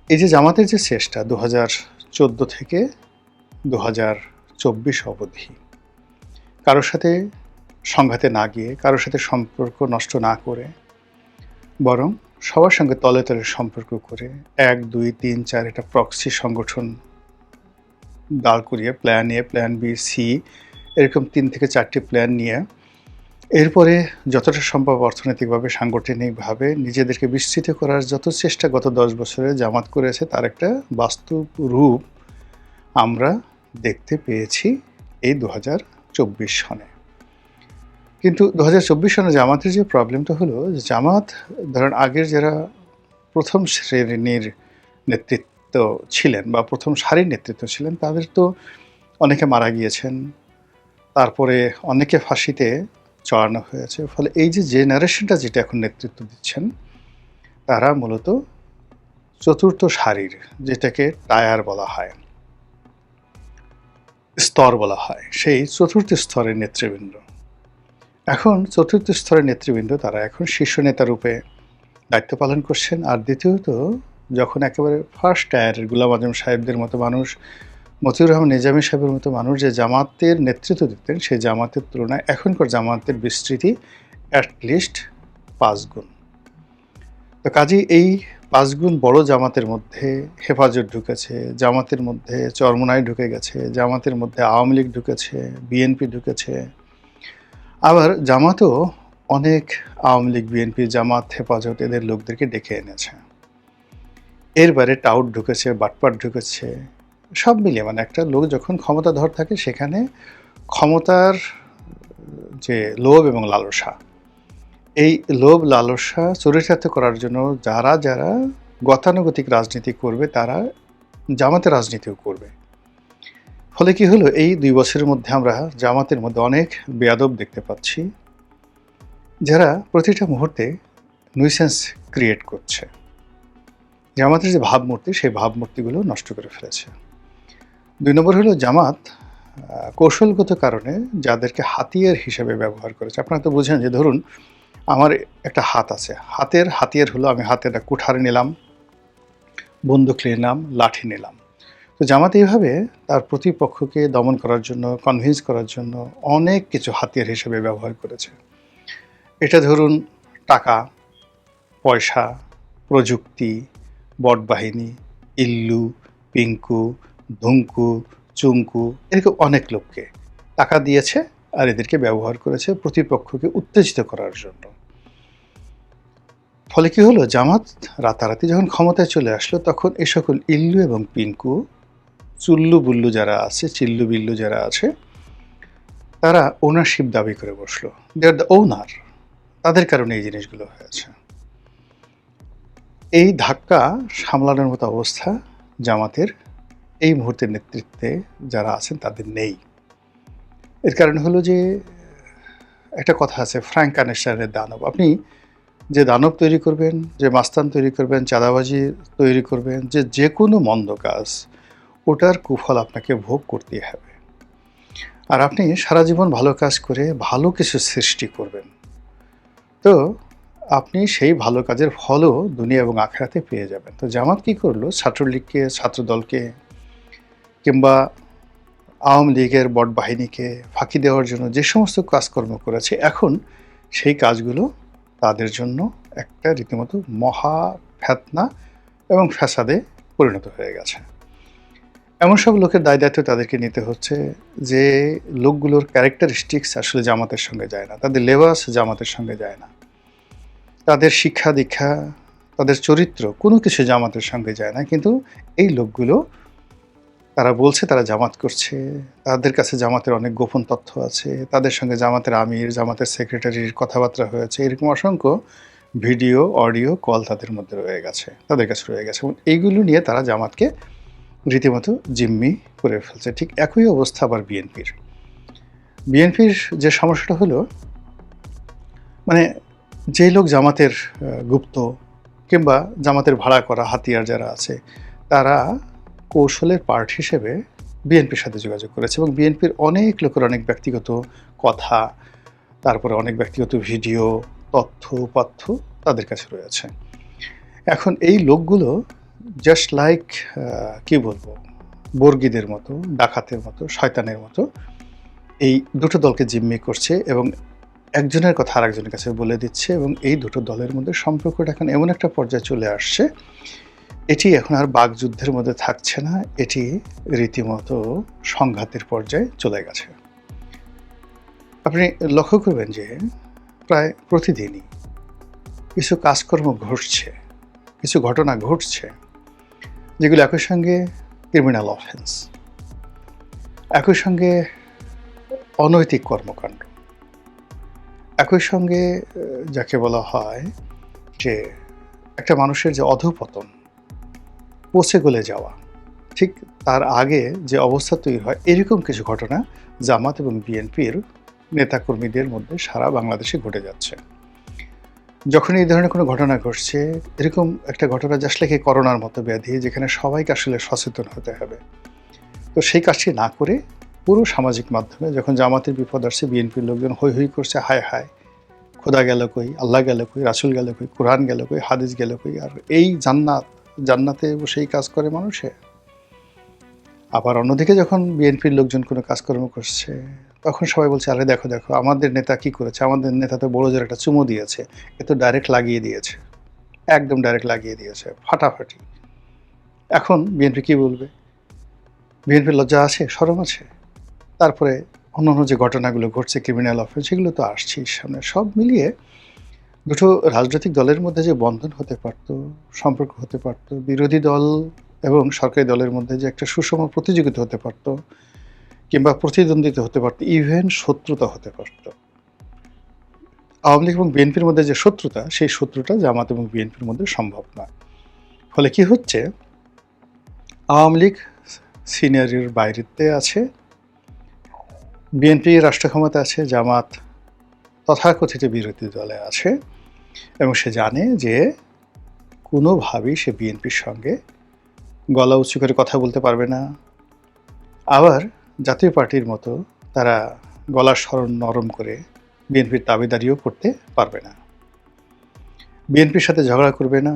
এই যে জামাতের যে চেষ্টা 2014 থেকে 2024 অবধি, কারোর সাথে সংঘাতে না গিয়ে, কারোর সাথে সম্পর্ক নষ্ট না করে, বরং সবার সঙ্গে তলে তলে সম্পর্ক করে 1, 2, 3, 4 একটা প্রক্সি সংগঠন দাঁড় করিয়ে, plan A, plan B, C, এরকম 3 থেকে 4টি প্ল্যান নিয়ে, এরপরে যতটা সম্ভব অর্থনৈতিকভাবে, সাংগঠনিকভাবে নিজেদেরকে বিস্তৃত করার যত চেষ্টা গত 10 বছরে জামাত করেছে, তার একটা বাস্তব রূপ আমরা দেখতে পেয়েছি এই 2024 সনে। কিন্তু 2024 সনে জামাতের যে প্রবলেমটা হলো, জামাত ধরেন আগের যারা প্রথম শ্রেণীর নেতৃত্ব ছিলেন বা প্রথম সারির নেতৃত্ব ছিলেন, তাদের তো অনেকে মারা গিয়েছেন, তারপরে অনেকে ফাঁসিতে চড়ানো হয়েছে। ফলে এই যে জেনারেশনটা যেটা এখন নেতৃত্ব দিচ্ছেন, তারা মূলত চতুর্থ সারির, যেটাকে টায়ার বলা হয়, স্তর বলা হয়, সেই চতুর্থ স্তরের নেতৃবৃন্দ। এখন চতুর্থ স্তরের নেতৃবৃন্দ তারা এখন শীর্ষ নেতা রূপে দায়িত্ব পালন করছেন। আর দ্বিতীয়ত, যখন একেবারে ফার্স্ট টায়ারের গোলাম আজম সাহেবদের মতো মানুষ, মতিউর রহমান নিজামী সাহেবের মতো মানুষ যে জামাতের নেতৃত্ব দিতেন, সেই জামাতের তুলনায় এখনকার জামাতের বিস্তৃতি অ্যাটলিস্ট 5 গুণ। তো কাজেই এই 5 গুণ বড় জামাতের মধ্যে হেফাজত ঢুকেছে, জামাতের মধ্যে চরমোনাই ঢুকে গেছে, জামাতের মধ্যে আওয়ামী লীগ ঢুকেছে, বিএনপি ঢুকেছে, আবার জামাতও অনেক আওয়ামী লীগ, বিএনপি, জামাত, হেফাজত এদের লোকদেরকে ডেকে এনেছে। এর বাইরে টাউট ঢুকেছে, বাটপাট ঢুকেছে, সব মিলিয়ে মানে একটা লোক যখন ক্ষমতাধর থাকে, সেখানে ক্ষমতার যে লোভ এবং লালসা, এই লোভ লালসা চরিতার্থ করার জন্য যারা যারা গতানুগতিক রাজনীতি করবে, তারা জামাতের রাজনীতিও করবে। ফলে কি হলো, এই 2 বছরের মধ্যে আমরা জামাতের মধ্যে অনেক বেয়াদব দেখতে পাচ্ছি, যারা প্রতিটা মুহূর্তে নিউসেন্স ক্রিয়েট করছে। জামাতের যে ভাবমূর্তি, সেই ভাবমূর্তিগুলো নষ্ট করে ফেলেছে। ২ নম্বর হলো জামাত কৌশলগত কারণে যাদেরকে হাতিয়ার হিসেবে ব্যবহার করেছে। আপনারা তো বুঝেন যে ধরুন আমার একটা হাত আছে, হাতের হাতিয়ার হলো আমি হাতে একটা কুঠার নিলাম, বন্দুক নিলাম, লাঠি নিলাম। তো জামাত এইভাবে তার প্রতিপক্ষকে দমন করার জন্য, কনভিন্স করার জন্য অনেক কিছু হাতিয়ার হিসেবে ব্যবহার করেছে। এটা ধরুন টাকা, পয়সা, প্রযুক্তি, বটবাহিনী, ইল্লু, পিঙ্কু, ধুঙ্কু, চুঙ্কু, এরকম অনেক লোককে টাকা দিয়েছে আর এদেরকে ব্যবহার করেছে প্রতিপক্ষকে উত্তেজিত করার জন্য। ফলে কি হলো, জামাত রাতারাতি যখন ক্ষমতায় চলে আসলো তখন এ সকল ইল্লু এবং পিঙ্কু, চুল্লু বুল্লু যারা আছে, চিল্লু বিল্লু যারা আছে, তারা ওনারশিপ দাবি করে বসলো। দে আর দ্য ওনার। তাদের কারণে এই জিনিসগুলো হয়েছে। এই ধাক্কা সামলানোর মতো অবস্থা জামাতের এই মুহূর্তের নেতৃত্বে যারা আছেন তাদের নেই। এর কারণ হলো যে একটা কথা আছে, ফ্র্যাঙ্কানেস্টাইনের দানব। আপনি যে দানব তৈরি করবেন, যে মাস্তান তৈরি করবেন, চাঁদাবাজি তৈরি করবেন, যে কোনো মন্দ কাজ, ওটার কুফল আপনাকে ভোগ করতেই হবে। আর আপনি সারা জীবন ভালো কাজ করে ভালো কিছু সৃষ্টি করবেন, তো আপনি সেই ভালো কাজের ফলও দুনিয়া এবং আখিরাতে পেয়ে যাবেন। তো জামাত কী করলো, ছাত্রলীগকে, ছাত্রদলকে কিংবা আওয়ামী লীগের বটবাহিনীকে ফাঁকি দেওয়ার জন্য যে সমস্ত কাজকর্ম করেছে, এখন সেই কাজগুলো তাদের জন্য একটা রীতিমতো মহা ফেতনা এবং ফ্যাসাদে পরিণত হয়ে গেছে। এমন সব লোকের দায় দায়িত্ব তাদেরকে নিতে হচ্ছে যে লোকগুলোর ক্যারেক্টারিস্টিক্স আসলে জামাতের সঙ্গে যায় না, তাদের লেবাস জামাতের সঙ্গে যায় না, তাদের শিক্ষা দীক্ষা, তাদের চরিত্র কোনো কিছু জামাতের সঙ্গে যায় না। কিন্তু এই লোকগুলো, তারা বলছে তারা জামাত করছে, তাদের কাছে জামাতের অনেক গোপন তথ্য আছে, তাদের সঙ্গে জামাতের আমির, জামাতের সেক্রেটারির কথাবার্তা হয়েছে, এরকম অসংখ্য ভিডিও, অডিও, কল তাদের মধ্যে রয়ে গেছে, তাদের কাছে রয়ে গেছে। এবং এইগুলো নিয়ে তারা জামাতকে রীতিমতো জিম্মি করে ফেলছে। ঠিক একই অবস্থা আবার বিএনপির। বিএনপির যে সমস্যাটা হলো, মানে যে লোক জামাতের গুপ্ত কিংবা জামাতের ভাড়া করা হাতিয়ার যারা আছে, তারা কৌশলের পার্ট হিসেবে বিএনপির সাথে যোগাযোগ করেছে এবং বিএনপির অনেক লোকের অনেক ব্যক্তিগত কথা, তারপরে অনেক ব্যক্তিগত ভিডিও, তথ্য উপাত্য তাদের কাছে রয়েছে। এখন এই লোকগুলো জাস্ট লাইক কি বলবো, বর্গীদের মতো, ডাকাতের মতো, শয়তানের মতো এই দুটো দলকে জিম্মি করছে এবং একজনের কথা আরেকজনের কাছে বলে দিচ্ছে। এবং এই দুটো দলের মধ্যে সম্পর্কটা এখন এমন একটা পর্যায়ে চলে আসছে, এটি এখন আর বাকযুদ্ধের মধ্যে থাকছে না, এটি রীতিমতো সংঘাতের পর্যায়ে চলে গেছে। আপনি লক্ষ্য করবেন যে প্রায় প্রতিদিনই কিছু কাজকর্ম ঘটছে, কিছু ঘটনা ঘটছে, যেগুলো একই সঙ্গে ক্রিমিনাল অফেন্স, একই সঙ্গে অনৈতিক কর্মকাণ্ড, একই সঙ্গে যাকে বলা হয় যে একটা মানুষের যে অধঃপতন, পচে গলে যাওয়া, ঠিক তার আগে যে অবস্থা তৈরি হয়, এরকম কিছু ঘটনা জামাত এবং বিএনপির নেতাকর্মীদের মধ্যে সারা বাংলাদেশে ঘটে যাচ্ছে। যখন এই ধরনের কোনো ঘটনা ঘটছে, এরকম একটা ঘটনা জাস্ট লাইক এই করোনার মতো ব্যাধি, যেখানে সবাইকে আসলে সচেতন হতে হবে, তো সেই কাজটি না করে পুরো সামাজিক মাধ্যমে যখন জামাতের বিপদ আসছে, বিএনপির লোকজন হৈ হৈ করছে, হায় হায়, খোদা গেল কই, আল্লাহ গেল কই, রাসূল গেল কই, কোরআন গেল কই, হাদিস গেল কই, আর এই জান্নাতে বসেই কাজ করে মানুষে। আবার অন্যদিকে যখন বিএনপির লোকজন কোনো কাজকর্ম করছে, তখন সবাই বলছে, আরে দেখো দেখো আমাদের নেতা কি করেছে, আমাদের নেতা তো বড় জোর একটা চুমো দিয়েছে, এ তো ডাইরেক্ট লাগিয়ে দিয়েছে, একদম ডাইরেক্ট লাগিয়ে দিয়েছে, ফাটাফাটি। এখন বিএনপি কি বলবে? বিএনপির লজ্জা আছে, শরম আছে? তারপরে অন্যান্য যে ঘটনাগুলো ঘটছে, ক্রিমিনাল অফেন্স, সেগুলো তো আসছেই সামনে। সব মিলিয়ে দুটো রাজনৈতিক দলের মধ্যে যে বন্ধন হতে পারত, সম্পর্ক হতে পারত, বিরোধী দল এবং সরকারি দলের মধ্যে যে একটা সুষম প্রতিযোগিতা হতে পারত কিংবা প্রতিদ্বন্দ্বিতা হতে পারত, ইভেন শত্রুতা হতে পারত। আওয়ামী লীগ এবং বিএনপির মধ্যে যে শত্রুতা, সেই শত্রুতা জামাত এবং বিএনপির মধ্যে সম্ভব নয়। ফলে কি হচ্ছে, আওয়ামী লীগ সিনিয়রের বাইরেতে আছে, বিএনপি রাষ্ট্র ক্ষমতা আছে, জামাত তথাকথিত বিরোধী দলে আছে এবং সে জানে যে কোনোভাবেই সে বিএনপির সঙ্গে গলা উঁচু করে কথা বলতে পারবে না। আবার জাতীয় পার্টির মতো তারা গলার স্বর নরম করে বিএনপির দাবিদারিও করতে পারবে না, বিএনপির সাথে ঝগড়া করবে না,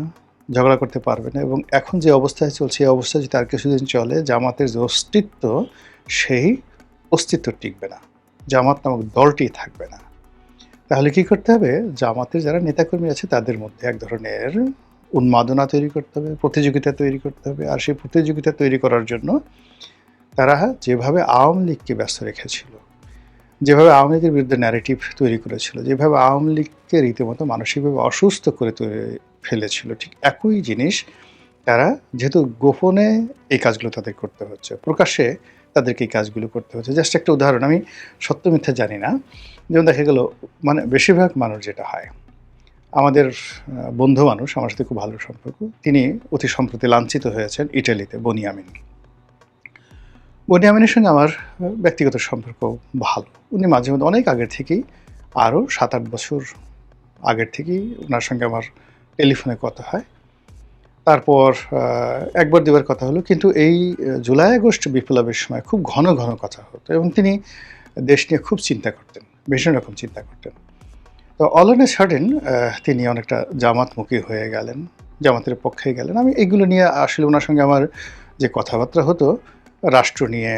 ঝগড়া করতে পারবে না। এবং এখন যে অবস্থায় চলছে এই অবস্থায় যদি আর কিছুদিন চলে, জামাতের যে অস্তিত্ব সেই অস্তিত্ব টিকবে না, জামাত নামক দলটি থাকবে না। তাহলে কি করতে হবে? জামাতের যারা নেতাকর্মী আছে তাদের মধ্যে এক ধরনের উন্মাদনা তৈরি করতে হবে, প্রতিযোগিতা তৈরি করতে হবে। আর সেই প্রতিযোগিতা তৈরি করার জন্য তারা যেভাবে আওয়ামী লীগকে ব্যস্ত রেখেছিল, যেভাবে আওয়ামী লীগের বিরুদ্ধে ন্যারেটিভ তৈরি করেছিল, যেভাবে আওয়ামী লীগকে রীতিমতো মানসিকভাবে অসুস্থ করে ফেলেছিল, ঠিক একই জিনিস তারা, যেহেতু গোপনে এই কাজগুলো তাদের করতে হচ্ছে, প্রকাশ্যে তাদেরকে এই কাজগুলো করতে হচ্ছে। জাস্ট একটা উদাহরণ, আমি সত্য মিথ্যা জানি না, যেমন দেখা গেল মানে বেশিরভাগ মানুষ যেটা হয়, আমাদের বন্ধু মানুষ, আমার সাথে খুব ভালো সম্পর্ক, তিনি অতি সম্প্রতি লাঞ্ছিত হয়েছেন ইটালিতে। বনিয়ামিনের সঙ্গে আমার ব্যক্তিগত সম্পর্ক ভালো। উনি মাঝে মধ্যে অনেক আগের থেকেই, আরও 7-8 বছর আগের থেকেই ওনার সঙ্গে আমার টেলিফোনে কথা হয়। তারপর একবার দুবার কথা হলো, কিন্তু এই জুলাই আগস্ট বিপ্লবের সময় খুব ঘন ঘন কথা হতো এবং তিনি দেশ নিয়ে খুব চিন্তা করতেন, ভীষণ রকম চিন্তা করতেন। তো অল অন এ সাডেন তিনি অনেকটা জামাতমুখী হয়ে গেলেন, জামাতের পক্ষে গেলেন। আমি এগুলো নিয়ে আসলে ওনার সঙ্গে আমার যে কথাবার্তা হতো রাষ্ট্র নিয়ে,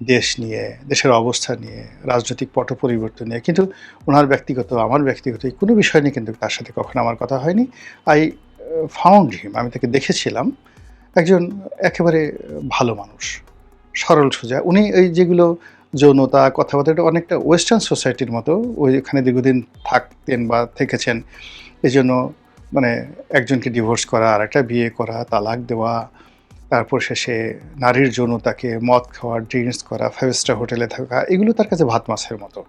দেশ নিয়ে, দেশের অবস্থা নিয়ে, রাজনৈতিক পট পরিবর্তন নিয়ে, কিন্তু ওনার ব্যক্তিগত, আমার ব্যক্তিগত এই কোনো বিষয় নিয়ে কিন্তু তার সাথে কখনো আমার কথা হয়নি। আই ফাউন্ড হিম, আমি তাকে দেখেছিলাম একজন একেবারে ভালো মানুষ, সরল সোজা। উনি এই যেগুলো যৌনতা, কথাবার্তা, এটা অনেকটা ওয়েস্টার্ন সোসাইটির মতো, ওইখানে দীর্ঘদিন থাকতেন বা থেকেছেন, এই জন্য মানে একজনকে ডিভোর্স করা, আর একটা বিয়ে করা, তালাক দেওয়া, তারপর শেষে নারীর যৌনতাকে, মদ খাওয়া, ড্রিঙ্কস করা, 5 স্টার হোটেলে থাকা, এগুলো তার কাছে ভাত মাছের মতো।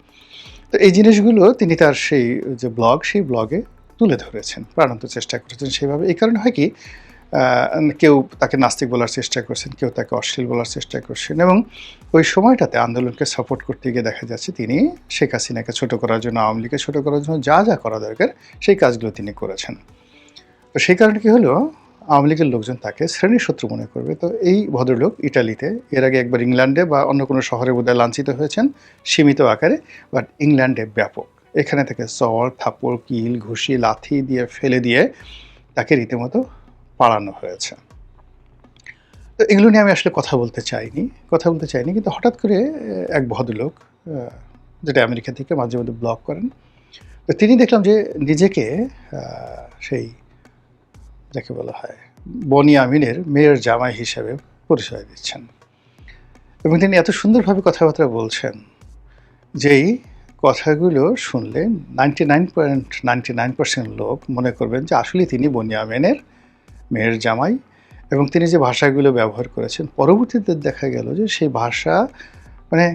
তো এই জিনিসগুলো তিনি তার সেই যে ব্লগ, সেই ব্লগে তুলে ধরেছেন, প্রাণান্ত চেষ্টা করেছেন সেভাবে। এই কারণে হয় কি, কেউ তাকে নাস্তিক বলার চেষ্টা করছেন, কেউ তাকে অশ্লীল বলার চেষ্টা করছেন, এবং ওই সময়টাতে আন্দোলনকে সাপোর্ট করতে গিয়ে দেখা যাচ্ছে তিনি শেখ হাসিনাকে ছোটো করার জন্য, আওয়ামী লীগকে ছোটো করার জন্য যা যা করা দরকার সেই কাজগুলো তিনি করেছেন। তো সেই কারণে কী হলো, আওয়ামী লীগের লোকজন তাকে শ্রেণীর শত্রু মনে করবে। তো এই ভদ্রলোক ইটালিতে, এর আগে একবার ইংল্যান্ডে বা অন্য কোনো শহরে বোধহয় লাঞ্ছিত হয়েছেন সীমিত আকারে, বাট ইংল্যান্ডে ব্যাপক। এখানে থেকে চড়, থাপ্পড়, কিল, ঘুষি, লাথি দিয়ে ফেলে দিয়ে তাকে রীতিমতো পালানো হয়েছে। তো এগুলো নিয়ে আমি আসলে কথা বলতে চাইনি, কিন্তু হঠাৎ করে এক ভদ্রলোক, যেটা আমেরিকা থেকে মাঝে মধ্যে ব্লগ করেন, তো তিনি দেখলাম যে নিজেকে সেই যাকে বলা হয় বনিয়ামিনের মেয়ের জামাই হিসেবে পরিচয় দিচ্ছেন, এবং তিনি এত সুন্দরভাবে কথাবার্তা বলছেন যেই কথাগুলো শুনলে 99.99% লোক মনে করবেন যে আসলে তিনি বনিয়ামিনের মেয়ের জামাই। এবং তিনি যে ভাষাগুলো ব্যবহার করেছেন, পরবর্তীতে দেখা গেল যে সেই ভাষা, মানে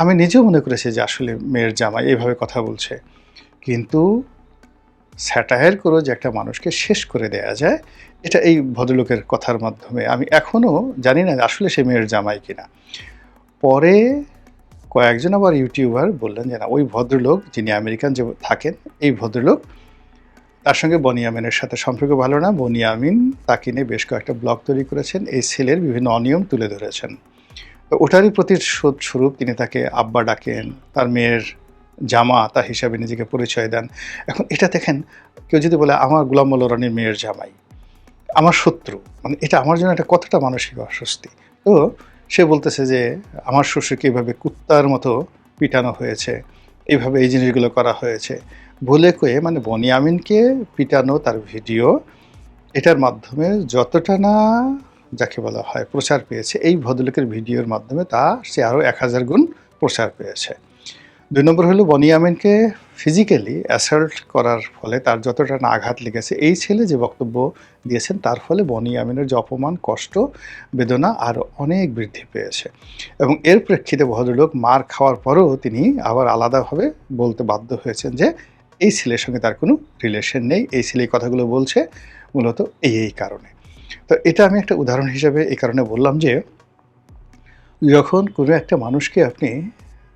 আমি নিজেও মনে করেছি যে আসলে মেয়ের জামাই এইভাবে কথা বলছে, কিন্তু স্যাটায়ার করে যে একটা মানুষকে শেষ করে দেয়া যায়, এটা এই ভদ্রলোকের কথার মাধ্যমে আমি এখনও জানি না আসলে সে মেয়ের জামাই কিনা। পরে কয়েকজন আবার ইউটিউবার বললেন যে না, ওই ভদ্রলোক যিনি আমেরিকান যে থাকেন, এই ভদ্রলোক, তার সঙ্গে বনিয়ামিনের সাথে সম্পর্ক ভালো না। বনিয়ামিন তাকে নিয়ে বেশ কয়েকটা ব্লগ তৈরি করেছেন, এই ছেলের বিভিন্ন অনিয়ম তুলে ধরেছেন। তো ওটারই প্রতিশোধ স্বরূপ তিনি তাকে আব্বা ডাকেন, তার মেয়ের জামাতা হিসাবে নিজেকে পরিচয় দেন। এখন এটা দেখেন, কেউ যদি বলে আমার গোলাম মোল্লা রানীর মেয়ের জামাই, আমার শত্রু, মানে এটা আমার জন্য একটা কতটা মানসিক অস্বস্তি। তো সে বলতেছে যে আমার শ্বশুরকে এইভাবে কুত্তার মতো পিটানো হয়েছে, এইভাবে এই জিনিসগুলো করা হয়েছে বলে কয়ে, মানে বনিয়ামিনকে পিটানো তার ভিডিও, এটার মাধ্যমে যতটা না যাকে বলা হয় প্রচার পেয়েছে, এই ভদ্রলোকের ভিডিওর মাধ্যমে তা সে আরও 1000 গুণ প্রচার পেয়েছে। 2 নম্বর হলো বনিয়ামিনকে ফিজিক্যালি অ্যাসাল্ট করার ফলে তার যতটা না আঘাত লেগেছে, এই ছেলে যে বক্তব্য দিয়েছেন তার ফলে বনিয়ামিনের যে অপমান, কষ্ট, বেদনা আরও অনেক বৃদ্ধি পেয়েছে। এবং এর প্রেক্ষিতে ভদ্রলোক মার খাওয়ার পরেও তিনি আবার আলাদাভাবে বলতে বাধ্য হয়েছেন যে এই ছেলের সঙ্গে তার কোনো রিলেশন নেই, এই ছেলে এই কথাগুলো বলছে মূলত এই কারণে। তো এটা আমি একটা উদাহরণ হিসেবে এই কারণে বললাম যে যখন কোনো একটা মানুষকে আপনি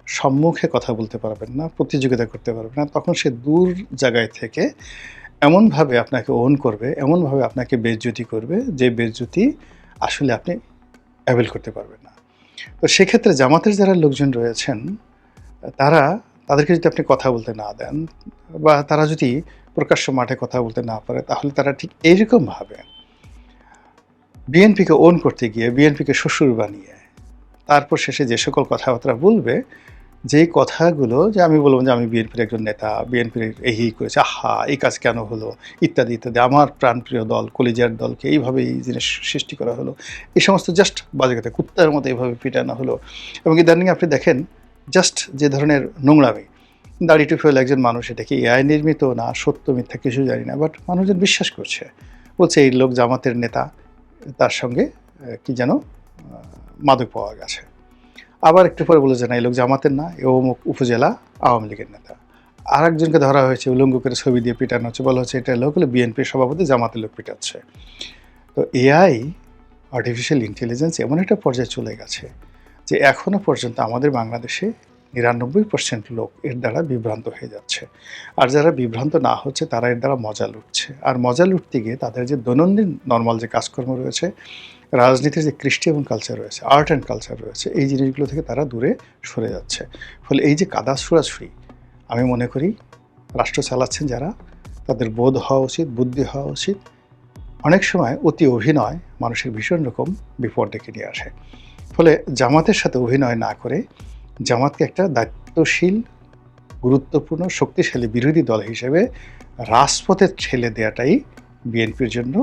সম্মুখে কথা বলতে পারবেন না, প্রতিযোগিতা করতে পারবেন না, তখন সে দূর জায়গায় থেকে এমনভাবে আপনাকে ওন করবে, এমনভাবে আপনাকে বেইজ্জতি করবে, যে বেইজ্জতি আসলে আপনি অ্যাভয়েড করতে পারবেন না। তো সেক্ষেত্রে জামাতের যারা লোকজন রয়েছেন, তাদেরকে যদি আপনি কথা বলতে না দেন, বা তারা যদি প্রকাশ্য মাঠে কথা বলতে না পারে, তাহলে তারা ঠিক এইরকমভাবে বিএনপিকে ওন করতে গিয়ে বিএনপিকে শ্বশুর বানিয়ে তারপর শেষে যে সকল কথাবার্তা বলবে, যেই কথাগুলো যে আমি বলবো যে আমি বিএনপির একজন নেতা, বিএনপির এই করেছে, আহা এই কাজ কেন হলো, ইত্যাদি ইত্যাদি, আমার প্রাণপ্রিয় দল, কলিজার দলকে এইভাবে এই জিনিস সৃষ্টি করা হলো, এই সমস্ত জাস্ট বাজে কথা, কুত্তার মতো এইভাবে পিটানো হলো। এবং ইদানিং আপনি দেখেন জাস্ট যে ধরনের নোংরামি, দাড়ি টুপি হলো একজন মানুষ, এটা কি এআই নির্মিত না সত্য মিথ্যা কিছু জানি না, বাট মানুষজন বিশ্বাস করছে, বলছে এই লোক জামাতের নেতা, তার সঙ্গে কি যেন মাদক পাওয়া গেছে। আবার একটু পরে বলে যে না এই লোক জামাতের না, এ অমুক উপজেলা আওয়ামী লীগের নেতা। আর একজনকে ধরা হয়েছে, উলঙ্গ করে ছবি দিয়ে পিটানো হচ্ছে, বলা হচ্ছে এটা লোক হলো বিএনপির সভাপতি, জামাতের লোক পিটাচ্ছে। তো এআই, আর্টিফিশিয়াল ইন্টেলিজেন্স এমন একটা পর্যায়ে চলে গেছে যে এখনও পর্যন্ত আমাদের বাংলাদেশে ৯৯% লোক এর দ্বারা বিভ্রান্ত হয়ে যাচ্ছে। আর যারা বিভ্রান্ত না হচ্ছে তারা এর দ্বারা মজা লুটছে। আর মজা লুটতে গিয়ে তাদের যে দৈনন্দিন নর্মাল যে কাজকর্ম রয়েছে, রাজনীতির যে কৃষ্টি এবং কালচার রয়েছে, আর্ট অ্যান্ড কালচার রয়েছে, এই জিনিসগুলো থেকে তারা দূরে সরে যাচ্ছে। ফলে এই যে কাদা ছোড়াছুড়ি, আমি মনে করি রাষ্ট্র চালাচ্ছেন যারা, তাদের বোধ হওয়া উচিত, বুদ্ধি হওয়া উচিত। অনেক সময় অতি অভিনয় মানুষের ভীষণ রকম বিপদ ডেকে নিয়ে আসে। ফলে জামাতের সাথে অভিনয় না করে জামাতকে একটা দায়িত্বশীল, গুরুত্বপূর্ণ, শক্তিশালী বিরোধী দল হিসেবে রাজপথে ঠেলে দেওয়াটাই বিএনপির জন্য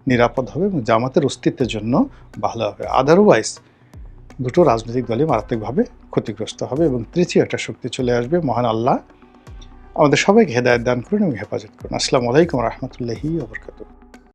নিরাপদ হবে এবং জামাতের অস্তিত্বের জন্য ভালো হবে। আদারওয়াইজ দুটো রাজনৈতিক দলই মারাত্মকভাবে ক্ষতিগ্রস্ত হবে এবং তৃতীয় একটা শক্তি চলে আসবে। মহান আল্লাহ আমাদের সবাইকে হেদায়েত দান করুন এবং হেফাজত করুন। আসসালামু আলাইকুম রহমতুল্লাহি ওয়া বারাকাতুহু।